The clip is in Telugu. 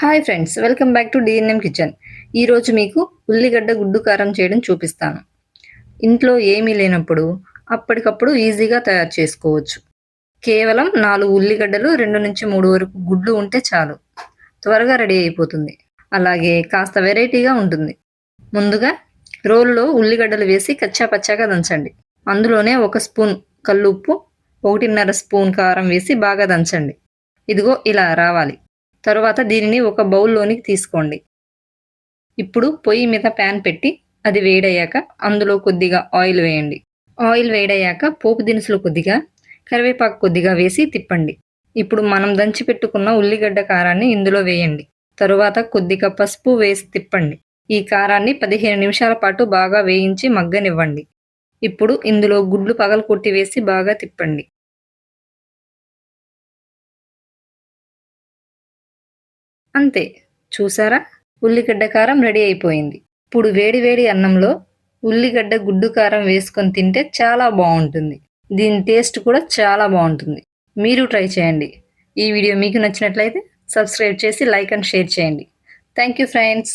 Hi friends, welcome back to DNM kitchen. ఈరోజు మీకు ఉల్లిగడ్డ గుడ్డు కారం చేయడం చూపిస్తాను. ఇంట్లో ఏమీ లేనప్పుడు అప్పటికప్పుడు ఈజీగా తయారు చేసుకోవచ్చు. కేవలం 4 ఉల్లిగడ్డలు 2-3 వరకు గుడ్లు ఉంటే చాలు. త్వరగా రెడీ అయిపోతుంది. అలాగే కాస్త వెరైటీగా ఉంటుంది. ముందుగా రోలులో ఉల్లిగడ్డలు వేసి కచ్చా పచ్చాగా దంచండి. అందులోనే 1 స్పూన్ కల్లుప్పు, 1.5 స్పూన్ కారం వేసి బాగా దంచండి. ఇదిగో ఇలా రావాలి. తరువాత దీనిని ఒక బౌల్లోనికి తీసుకోండి. ఇప్పుడు పొయ్యి మీద ప్యాన్ పెట్టి అది వేడయ్యాక అందులో కొద్దిగా ఆయిల్ వేయండి. ఆయిల్ వేడయ్యాక పోపు దినుసులు కొద్దిగా, కరివేపాకు కొద్దిగా వేసి తిప్పండి. ఇప్పుడు మనం దంచి పెట్టుకున్న ఉల్లిగడ్డ కారాన్ని ఇందులో వేయండి. తరువాత కొద్దిగా పసుపు వేసి తిప్పండి. ఈ కారాన్ని 15 నిమిషాల పాటు బాగా వేయించి మగ్గనివ్వండి. ఇప్పుడు ఇందులో గుడ్లు పగలకొట్టి వేసి బాగా తిప్పండి. అంతే, చూసారా? ఉల్లిగడ్డ కారం రెడీ అయిపోయింది. ఇప్పుడు వేడి వేడి అన్నంలో ఉల్లిగడ్డ గుడ్డు కారం వేసుకొని తింటే చాలా బాగుంటుంది. దీని టేస్ట్ కూడా చాలా బాగుంటుంది. మీరు ట్రై చేయండి. ఈ వీడియో మీకు నచ్చినట్లయితే సబ్స్క్రైబ్ చేసి లైక్ అండ్ షేర్ చేయండి. Thank you friends.